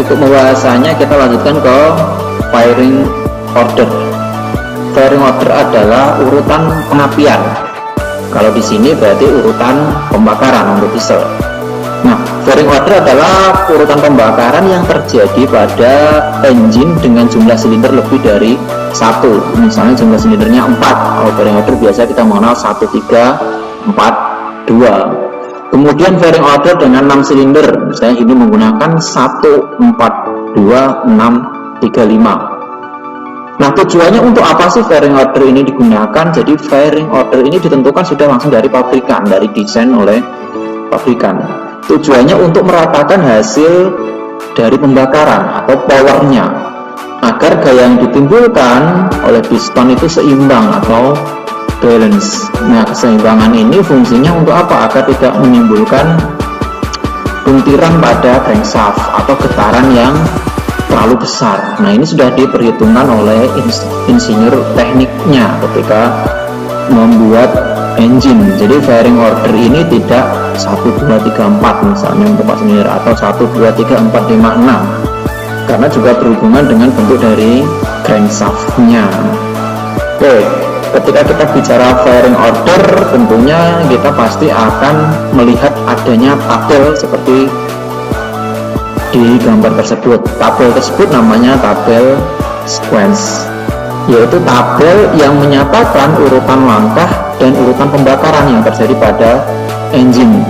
untuk pembahasannya kita lanjutkan ke firing order. Firing order adalah urutan pengapian. Kalau di sini berarti urutan pembakaran untuk diesel. Nah, firing order adalah urutan pembakaran yang terjadi pada engine dengan jumlah silinder lebih dari 1. Misalnya jumlah silindernya 4. Kalau firing order biasa kita mengenal 1, 3, 4, 2. Kemudian firing order dengan 6 silinder, misalnya ini menggunakan 1, 4, 2, 6, 3, 5. Nah, tujuannya untuk apa sih firing order ini digunakan? Jadi firing order ini ditentukan sudah langsung dari pabrikan, dari desain oleh pabrikan. Tujuannya untuk meratakan hasil dari pembakaran atau powernya, agar gaya yang ditimbulkan oleh piston itu seimbang atau balance. Nah, keseimbangan ini fungsinya untuk apa? Agar tidak menimbulkan buntiran pada crankshaft atau getaran yang terlalu besar. Nah, ini sudah diperhitungkan oleh insinyur tekniknya ketika membuat engine. Jadi firing order ini tidak 1, 2, 3, 4 misalnya untuk Pak silinder, atau 1, 2, 3, 4, 5, 6, karena juga berhubungan dengan bentuk dari crankshaftnya. Oke, ketika kita bicara firing order, tentunya kita pasti akan melihat adanya tabel seperti di gambar tersebut. Tabel tersebut namanya tabel sequence, yaitu tabel yang menyatakan urutan langkah dan urutan pembakaran yang terjadi pada engine.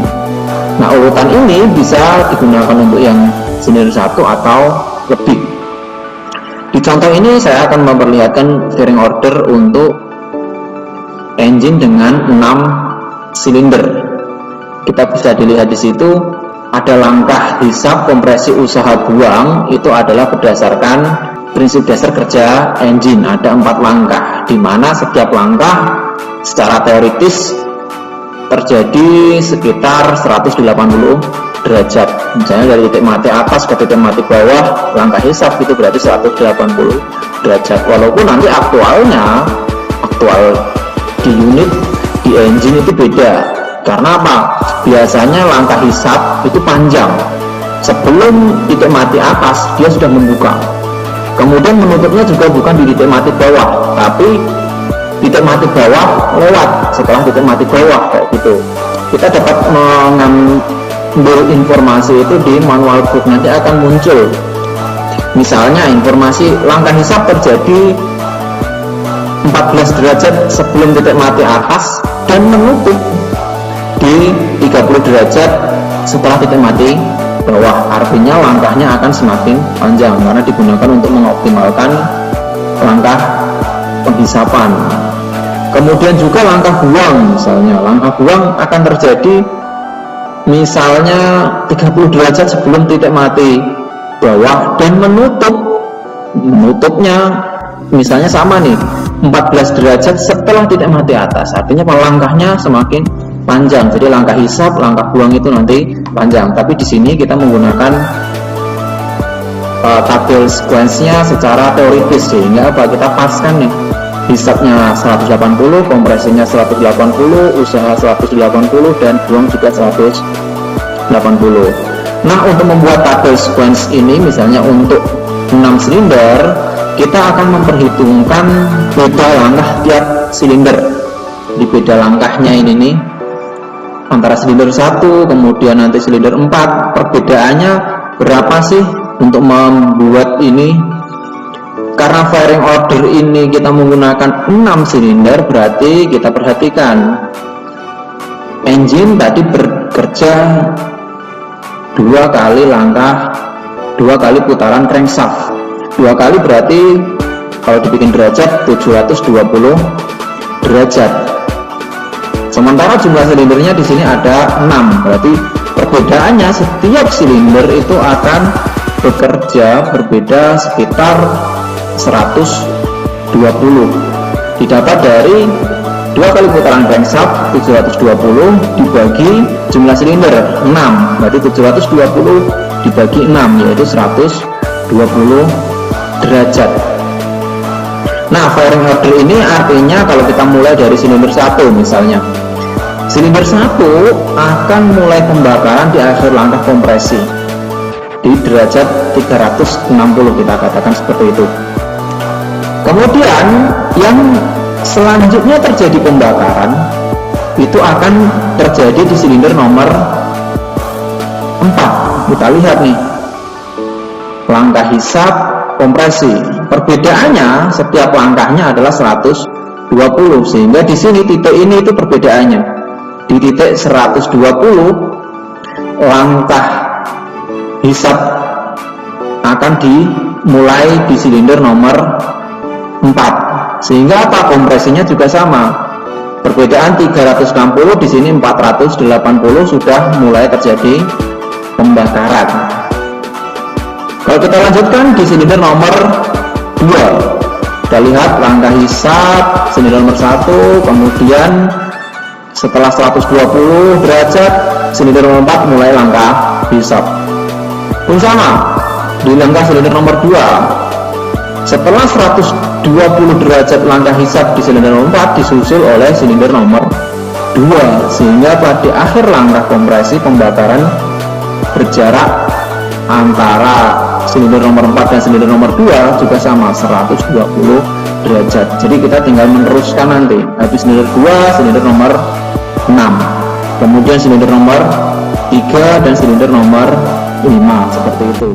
Nah, urutan ini bisa digunakan untuk yang silinder 1 atau lebih. Di contoh ini saya akan memperlihatkan firing order untuk engine dengan 6 silinder. Kita bisa dilihat di situ ada langkah hisap kompresi usaha buang, itu adalah berdasarkan prinsip dasar kerja engine. Ada 4 langkah, di mana setiap langkah secara teoritis terjadi sekitar 180 derajat. Misalnya dari titik mati atas ke titik mati bawah, langkah hisap itu berarti 180 derajat. Walaupun nanti aktual di unit di engine itu beda. Karena apa? Biasanya langkah hisap itu panjang. Sebelum titik mati atas dia sudah membuka. Kemudian menutupnya juga bukan di titik mati bawah, tapi titik mati bawah lewat setelah titik mati bawah, kayak gitu. Kita dapat mengambil informasi itu di manual book, nanti akan muncul. Misalnya informasi langkah hisap terjadi 14 derajat sebelum titik mati atas dan menutup di 30 derajat setelah titik mati bawah. Artinya langkahnya akan semakin panjang karena digunakan untuk mengoptimalkan langkah penghisapan. Kemudian juga langkah buang, misalnya langkah buang akan terjadi misalnya 30 derajat sebelum titik mati bawah dan menutupnya misalnya sama nih 14 derajat setelah titik mati atas. Artinya langkahnya semakin panjang. Jadi langkah hisap, langkah buang itu nanti panjang. Tapi di sini kita menggunakan tabel sequence-nya secara teoritis, sehingga apa, kita paskan nih hisapnya 180, kompresinya 180, usaha 180, dan buang juga 180. Nah, untuk membuat tabel sequence ini, misalnya untuk 6 silinder, kita akan memperhitungkan beda langkah tiap silinder. Di beda langkahnya ini nih, antara silinder 1 kemudian nanti silinder 4, perbedaannya berapa sih untuk membuat ini? Karena firing order ini kita menggunakan 6 silinder, berarti kita perhatikan engine tadi bekerja 2 kali langkah, 2 kali putaran crankshaft. 2 kali berarti kalau dibikin derajat 720 derajat. Sementara jumlah silindernya di sini ada 6, berarti perbedaannya setiap silinder itu akan bekerja berbeda sekitar 120. Didapat dari 2 kali putaran crankshaft 720 dibagi jumlah silinder 6, berarti 720 dibagi 6 yaitu 120 derajat. Nah, firing order ini artinya kalau kita mulai dari silinder 1 misalnya, silinder 1 akan mulai pembakaran di akhir langkah kompresi. Di di derajat 360, kita katakan seperti itu. Kemudian yang selanjutnya terjadi pembakaran itu akan terjadi di silinder nomor 4. Kita lihat nih, langkah hisap kompresi, perbedaannya setiap langkahnya adalah 120, sehingga di sini titik ini itu perbedaannya. Di titik 120 langkah hisap akan dimulai di silinder nomor 4, sehingga apa, kompresinya juga sama. Perbedaan 360, di sini 480 sudah mulai terjadi pembakaran. Kalau kita lanjutkan di silinder nomor 2, kita lihat langkah hisap silinder nomor 1, kemudian setelah 120 derajat silinder nomor 4 mulai langkah hisap. Pun sama di langkah silinder nomor 2, setelah 120 derajat langkah hisap di silinder nomor 4 disusul oleh silinder nomor 2, sehingga pada akhir langkah kompresi pembakaran berjarak antara silinder nomor 4 dan silinder nomor 2 juga sama, 120 derajat. Jadi kita tinggal meneruskan nanti, habis silinder 2 silinder nomor 6, kemudian silinder nomor 3 dan silinder nomor 5, seperti itu.